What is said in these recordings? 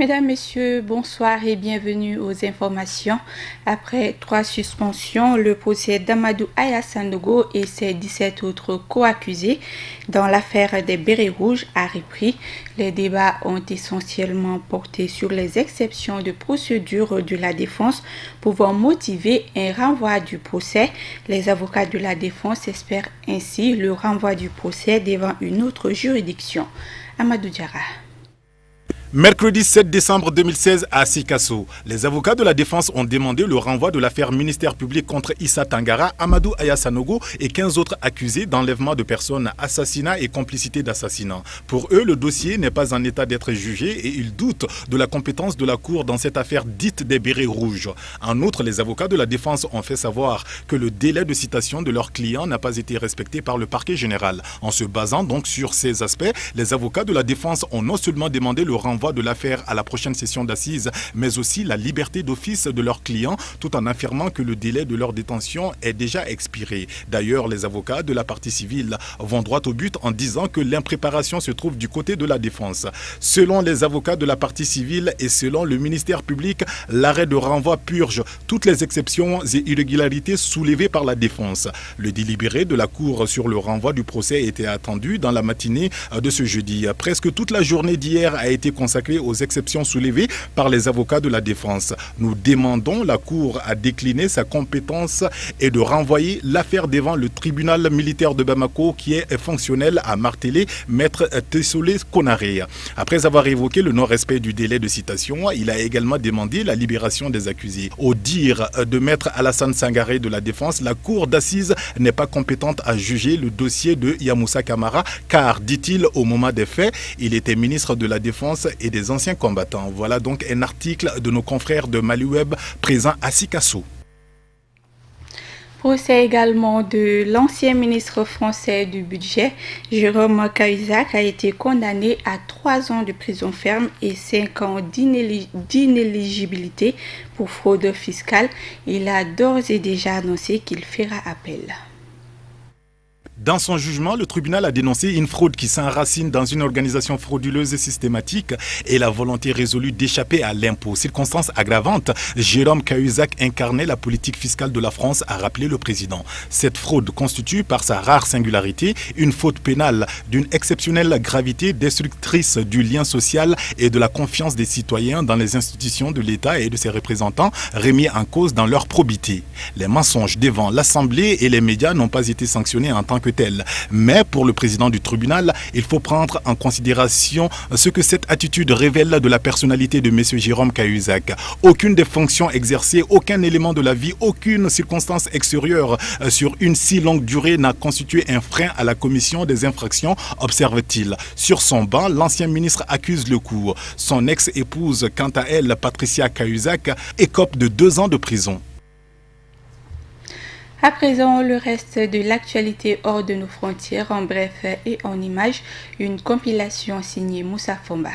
Mesdames, Messieurs, bonsoir et bienvenue aux informations. Après 3 suspensions, le procès d'Amadou Aya Sanogo et ses 17 autres co-accusés dans l'affaire des bérets rouges a repris. Les débats ont essentiellement porté sur les exceptions de procédure de la défense pouvant motiver un renvoi du procès. Les avocats de la défense espèrent ainsi le renvoi du procès devant une autre juridiction. Amadou Diarra. Mercredi 7 décembre 2016 à Sikasso, les avocats de la défense ont demandé le renvoi de l'affaire ministère public contre Issa Tangara, Amadou Aya Sanogo et 15 autres accusés d'enlèvement de personnes, assassinat et complicité d'assassinat. Pour eux, le dossier n'est pas en état d'être jugé et ils doutent de la compétence de la Cour dans cette affaire dite des bérets rouges. En outre, les avocats de la défense ont fait savoir que le délai de citation de leurs clients n'a pas été respecté par le parquet général. En se basant donc sur ces aspects, les avocats de la défense ont non seulement demandé le renvoi de l'affaire à la prochaine session d'assises, mais aussi la liberté d'office de leurs clients, tout en affirmant que le délai de leur détention est déjà expiré. D'ailleurs, les avocats de la partie civile vont droit au but en disant que l'impréparation se trouve du côté de la défense. Selon les avocats de la partie civile et selon le ministère public, l'arrêt de renvoi purge toutes les exceptions et irrégularités soulevées par la défense. Le délibéré de la Cour sur le renvoi du procès était attendu dans la matinée de ce jeudi. Presque toute la journée d'hier a été consacrée aux exceptions soulevées par les avocats de la défense. Nous demandons la Cour à décliner sa compétence et de renvoyer l'affaire devant le tribunal militaire de Bamako qui est fonctionnel, à marteler Maître Tessolé Konaré. Après avoir évoqué le non-respect du délai de citation, il a également demandé la libération des accusés. Au dire de Maître Alassane Sangaré de la défense, la Cour d'assises n'est pas compétente à juger le dossier de Yamoussa Kamara car, dit-il, au moment des faits, il était ministre de la Défense et des anciens combattants. Voilà donc un article de nos confrères de Maliweb présent à Sikasso. Procès également de l'ancien ministre français du budget, Jérôme Cahuzac, a été condamné à 3 ans de prison ferme et 5 ans d'inéligibilité pour fraude fiscale. Il a d'ores et déjà annoncé qu'il fera appel. Dans son jugement, le tribunal a dénoncé une fraude qui s'enracine dans une organisation frauduleuse et systématique et la volonté résolue d'échapper à l'impôt. Circonstance aggravante, Jérôme Cahuzac incarnait la politique fiscale de la France, a rappelé le président. Cette fraude constitue, par sa rare singularité, une faute pénale d'une exceptionnelle gravité destructrice du lien social et de la confiance des citoyens dans les institutions de l'État et de ses représentants remis en cause dans leur probité. Les mensonges devant l'Assemblée et les médias n'ont pas été sanctionnés en tant que telle. Mais pour le président du tribunal, il faut prendre en considération ce que cette attitude révèle de la personnalité de M. Jérôme Cahuzac. Aucune des fonctions exercées, aucun élément de la vie, aucune circonstance extérieure sur une si longue durée n'a constitué un frein à la commission des infractions, observe-t-il. Sur son banc, l'ancien ministre accuse le coup. Son ex-épouse, quant à elle, Patricia Cahuzac, écope de 2 ans de prison. À présent, le reste de l'actualité hors de nos frontières, en bref et en images, une compilation signée Moussa Fomba.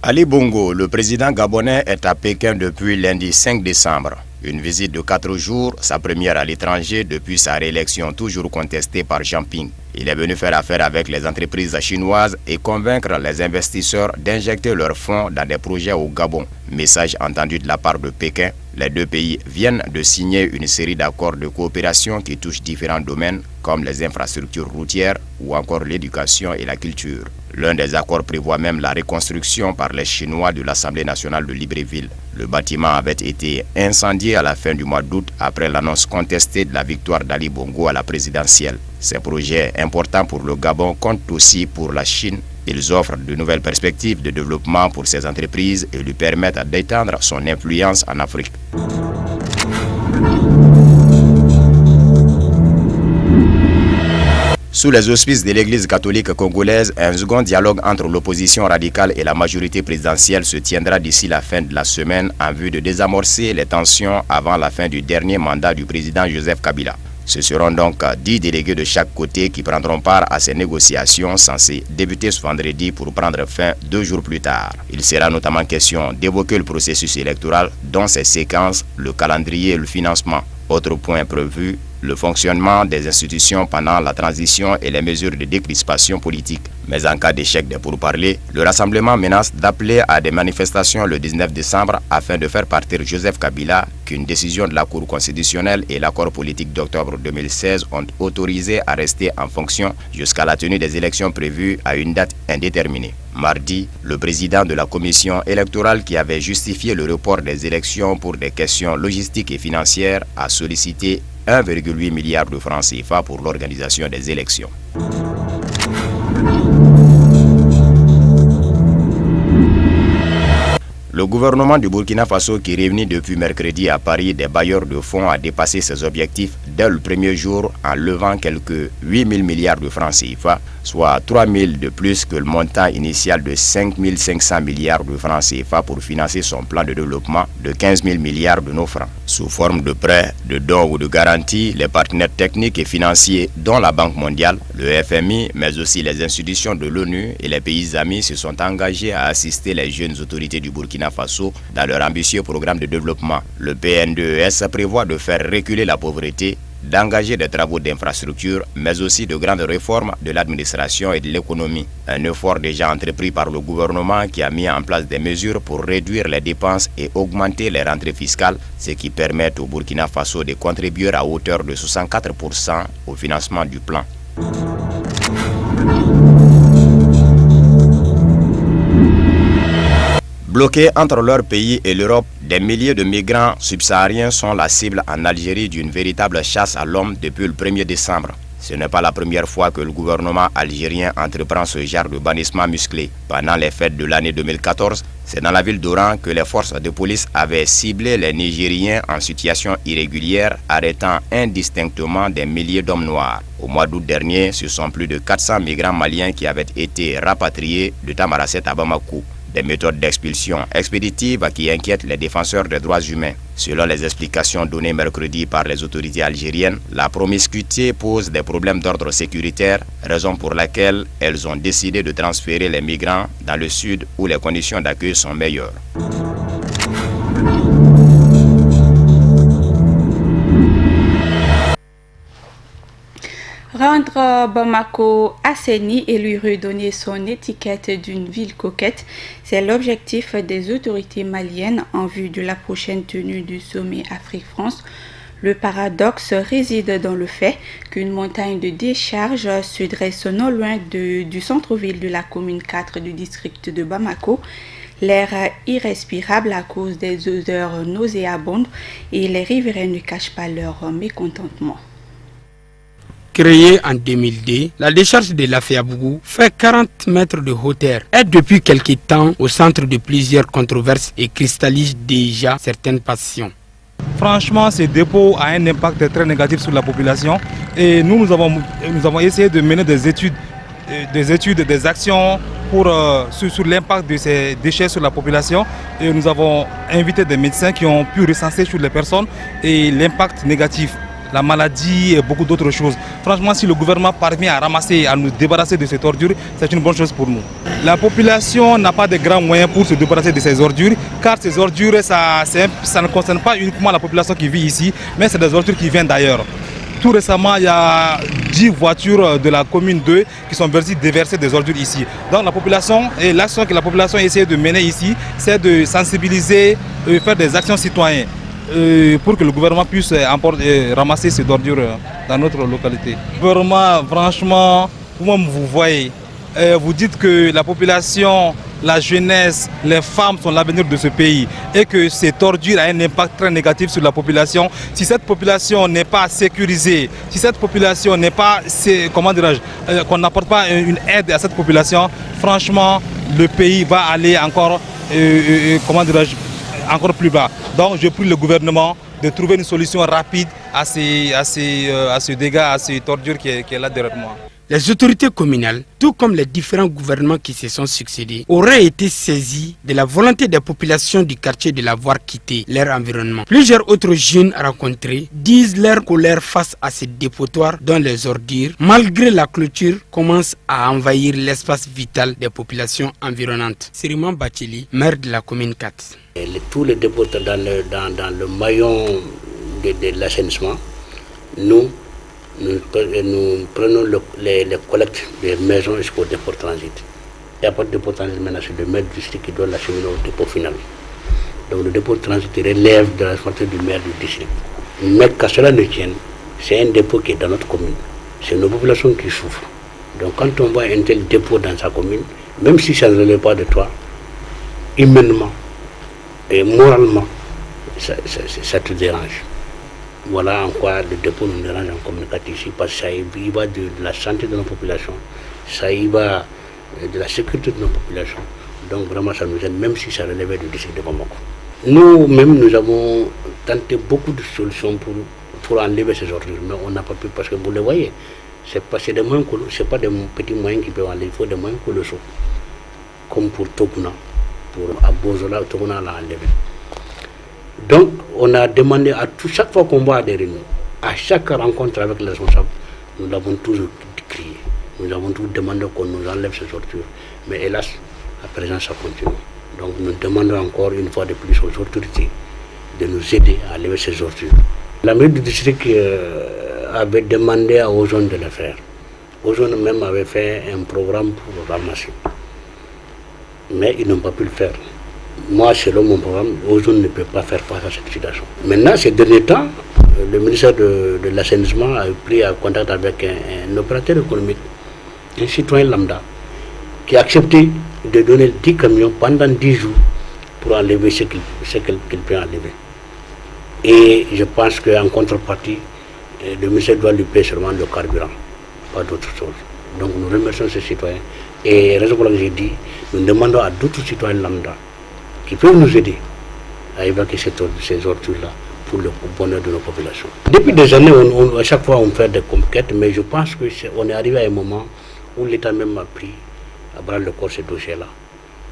Ali Bongo, le président gabonais, est à Pékin depuis lundi 5 décembre. Une visite de 4 jours, sa première à l'étranger depuis sa réélection toujours contestée par Jean Ping. Il est venu faire affaire avec les entreprises chinoises et convaincre les investisseurs d'injecter leurs fonds dans des projets au Gabon. Message entendu de la part de Pékin, les deux pays viennent de signer une série d'accords de coopération qui touchent différents domaines comme les infrastructures routières ou encore l'éducation et la culture. L'un des accords prévoit même la reconstruction par les Chinois de l'Assemblée nationale de Libreville. Le bâtiment avait été incendié à la fin du mois d'août après l'annonce contestée de la victoire d'Ali Bongo à la présidentielle. Ces projets importants pour le Gabon comptent aussi pour la Chine. Ils offrent de nouvelles perspectives de développement pour ces entreprises et lui permettent d'étendre son influence en Afrique. Sous les auspices de l'Église catholique congolaise, un second dialogue entre l'opposition radicale et la majorité présidentielle se tiendra d'ici la fin de la semaine en vue de désamorcer les tensions avant la fin du dernier mandat du président Joseph Kabila. Ce seront donc 10 délégués de chaque côté qui prendront part à ces négociations censées débuter ce vendredi pour prendre fin 2 jours plus tard. Il sera notamment question d'évoquer le processus électoral, dont ses séquences, le calendrier et le financement. Autre point prévu, le fonctionnement des institutions pendant la transition et les mesures de décrispation politique. Mais en cas d'échec des pourparlers, le rassemblement menace d'appeler à des manifestations le 19 décembre afin de faire partir Joseph Kabila, qu'une décision de la Cour constitutionnelle et l'accord politique d'octobre 2016 ont autorisé à rester en fonction jusqu'à la tenue des élections prévues à une date indéterminée. Mardi, le président de la commission électorale qui avait justifié le report des élections pour des questions logistiques et financières a sollicité 1,8 milliard de francs CFA pour l'organisation des élections. Le gouvernement du Burkina Faso, qui réunit depuis mercredi à Paris des bailleurs de fonds, a dépassé ses objectifs dès le premier jour en levant quelques 8 000 milliards de francs CFA, soit 3 000 de plus que le montant initial de 5 500 milliards de francs CFA pour financer son plan de développement de 15 000 milliards de nos francs. Sous forme de prêts, de dons ou de garanties, les partenaires techniques et financiers, dont la Banque mondiale, le FMI, mais aussi les institutions de l'ONU et les pays amis se sont engagés à assister les jeunes autorités du Burkina Faso dans leur ambitieux programme de développement. Le PNDES prévoit de faire reculer la pauvreté, d'engager des travaux d'infrastructure, mais aussi de grandes réformes de l'administration et de l'économie. Un effort déjà entrepris par le gouvernement qui a mis en place des mesures pour réduire les dépenses et augmenter les rentrées fiscales, ce qui permet au Burkina Faso de contribuer à hauteur de 64% au financement du plan. Bloqués entre leur pays et l'Europe, des milliers de migrants subsahariens sont la cible en Algérie d'une véritable chasse à l'homme depuis le 1er décembre. Ce n'est pas la première fois que le gouvernement algérien entreprend ce genre de bannissement musclé. Pendant les fêtes de l'année 2014, c'est dans la ville d'Oran que les forces de police avaient ciblé les Nigériens en situation irrégulière, arrêtant indistinctement des milliers d'hommes noirs. Au mois d'août dernier, ce sont plus de 400 migrants maliens qui avaient été rapatriés de Tamaracet à Bamako. Des méthodes d'expulsion expéditives qui inquiètent les défenseurs des droits humains. Selon les explications données mercredi par les autorités algériennes, la promiscuité pose des problèmes d'ordre sécuritaire, raison pour laquelle elles ont décidé de transférer les migrants dans le sud où les conditions d'accueil sont meilleures. Rendre Bamako assaini et lui redonner son étiquette d'une ville coquette, c'est l'objectif des autorités maliennes en vue de la prochaine tenue du sommet Afrique-France. Le paradoxe réside dans le fait qu'une montagne de décharge se dresse non loin du centre-ville de la commune 4 du district de Bamako. L'air irrespirable à cause des odeurs nauséabondes et les riverains ne cachent pas leur mécontentement. Créée en 2002, la décharge de Lafiabougou fait 40 mètres de hauteur, est depuis quelque temps au centre de plusieurs controverses et cristallise déjà certaines passions. Franchement, ce dépôt a un impact très négatif sur la population et nous avons essayé de mener des études, des actions sur l'impact de ces déchets sur la population et nous avons invité des médecins qui ont pu recenser sur les personnes et l'impact négatif, la maladie et beaucoup d'autres choses. Franchement, si le gouvernement parvient à ramasser, à nous débarrasser de ces ordures, c'est une bonne chose pour nous. La population n'a pas de grands moyens pour se débarrasser de ces ordures, car ces ordures, ça ne concerne pas uniquement la population qui vit ici, mais c'est des ordures qui viennent d'ailleurs. Tout récemment, il y a 10 voitures de la commune 2 qui sont venues déverser des ordures ici. Donc la population, et l'action que la population essaie de mener ici, c'est de sensibiliser, faire des actions citoyennes. Pour que le gouvernement puisse ramasser ces ordures dans notre localité. Le gouvernement, franchement, vous-même vous voyez, vous dites que la population, la jeunesse, les femmes sont l'avenir de ce pays et que cette ordure a un impact très négatif sur la population. Si cette population n'est pas sécurisée, si cette population n'est pas, qu'on n'apporte pas une aide à cette population, franchement, le pays va aller encore, encore plus bas. Donc je prie le gouvernement de trouver une solution rapide à ce dégât, à cette ordure qui est là derrière moi. Les autorités communales, tout comme les différents gouvernements qui se sont succédés, auraient été saisis de la volonté des populations du quartier de l'avoir quitté leur environnement. Plusieurs autres jeunes rencontrés disent leur colère face à ces dépotoirs dont les ordures, malgré la clôture, commencent à envahir l'espace vital des populations environnantes. Siriman Bachili, maire de la commune 4. Tous les dépôts dans le maillon de l'assainissement nous prenons les collectes des maisons jusqu'au dépôt de transit. Et après le dépôt de transit, maintenant, c'est le maire du district qui doit l'acheminer au dépôt final. Donc le dépôt de transit relève de la responsabilité du maire du district. Mais qu'à cela ne tienne, c'est un dépôt qui est dans notre commune. C'est nos populations qui souffrent. Donc quand on voit un tel dépôt dans sa commune, même si ça ne relève pas de toi, humainement et moralement, ça te dérange. Voilà en quoi le dépôt nous dérange en communication ici, parce que ça y va de la santé de nos populations, ça y va de la sécurité de nos populations. Donc vraiment ça nous aide, même si ça relève du district de Bamako. Nous-mêmes, nous avons tenté beaucoup de solutions pour enlever ces ordures, mais on n'a pas pu, parce que vous le voyez, c'est pas des petits moyens qui peuvent enlever, il faut des moyens colossaux, comme pour Tokuna, pour Abozola, Tokuna l'a enlevé. Donc, on a demandé chaque fois qu'on va à des réunions, à chaque rencontre avec les responsables, nous l'avons toujours crié. Nous avons toujours demandé qu'on nous enlève ces ordures. Mais hélas, à présent, ça continue. Donc, nous demandons encore une fois de plus aux autorités de nous aider à enlever ces ordures. La mairie du district avait demandé à Ozone de le faire. Ozone même avait fait un programme pour ramasser. Mais ils n'ont pas pu le faire. Moi, selon mon programme, Ozone ne peut pas faire face à cette situation. Maintenant, ces derniers temps, le ministère de l'Assainissement a pris contact avec un opérateur économique, un citoyen lambda, qui a accepté de donner 10 camions pendant 10 jours pour enlever ce qu'il peut enlever. Et je pense qu'en contrepartie, le ministère doit lui payer seulement le carburant, pas d'autres choses. Donc nous remercions ces citoyens. Et raison pour laquelle j'ai dit, nous demandons à d'autres citoyens lambda qui peuvent nous aider à évacuer ces ordures-là pour le bonheur de nos populations. Depuis des années, à chaque fois on fait des conquêtes, mais je pense qu'on est arrivé à un moment où l'État même a pris à bras le corps ces dossiers-là.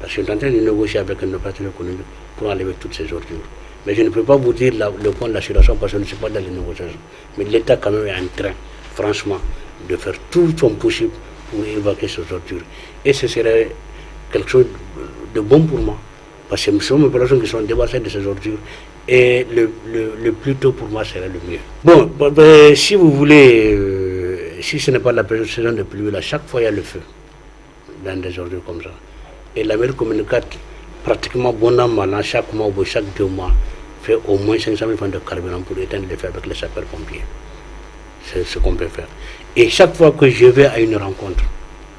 Parce que je suis en train de négocier avec un opérateur économique pour enlever toutes ces ordures. Mais je ne peux pas vous dire le point de la situation parce que je ne suis pas dans les négociations. Mais l'État quand même est en train, franchement, de faire tout son possible pour évacuer ces ordures. Et ce serait quelque chose de bon pour moi. Parce que ce sont mes populations qui sont débarrassées de ces ordures. Et le plus tôt pour moi serait le mieux. Bon, si vous voulez, si ce n'est pas la saison de pluie, là, chaque fois il y a le feu dans des ordures comme ça. Et la mairie communicate pratiquement bon an, mal an, chaque mois ou chaque 2 mois, fait au moins 500 000 francs de carburant pour éteindre les feux avec les sapeurs-pompiers. C'est ce qu'on peut faire. Et chaque fois que je vais à une rencontre,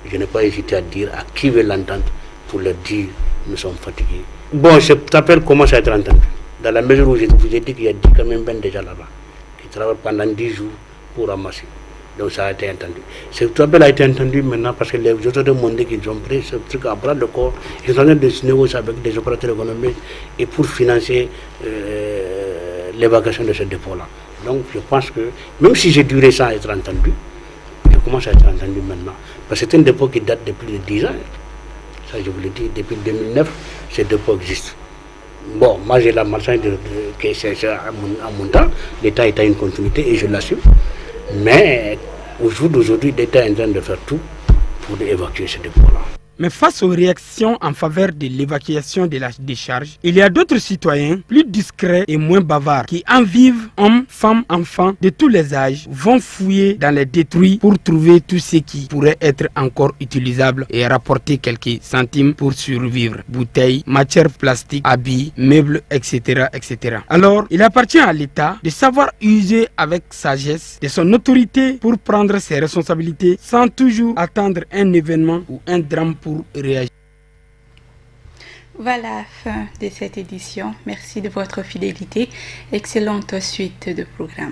je n'ai pas hésité à dire à qui veut l'entendre pour leur dire nous sommes fatigués. Bon, cet appel commence à être entendu. Dans la mesure où je vous ai dit qu'il y a 10 camions déjà là-bas, qui travaillent pendant 10 jours pour ramasser. Donc ça a été entendu. Cet appel a été entendu maintenant parce que les autorités m'ont dit qu'ils ont pris ce truc à bras le corps. Ils sont en train de se négocier avec des opérateurs économiques et pour financer l'évacuation de ce dépôt-là. Donc je pense que même si j'ai duré sans être entendu, je commence à être entendu maintenant. Parce que c'est un dépôt qui date de plus de 10 ans. Ça je vous l'ai dit, depuis 2009, ce dépôt existe. Bon, moi j'ai la marchandise que c'est à mon temps, l'État est à une continuité et je l'assume. Mais au jour d'aujourd'hui, l'État est en train de faire tout pour évacuer ce dépôt-là. Mais face aux réactions en faveur de l'évacuation de la décharge, il y a d'autres citoyens plus discrets et moins bavards qui en vivent, hommes, femmes, enfants de tous les âges, vont fouiller dans les détruits pour trouver tout ce qui pourrait être encore utilisable et rapporter quelques centimes pour survivre. Bouteilles, matières plastiques, habits, meubles, etc., etc. Alors, il appartient à l'État de savoir user avec sagesse de son autorité pour prendre ses responsabilités sans toujours attendre un événement ou un drame pour réagir. Voilà, fin de cette édition. Merci de votre fidélité. Excellente suite de programme.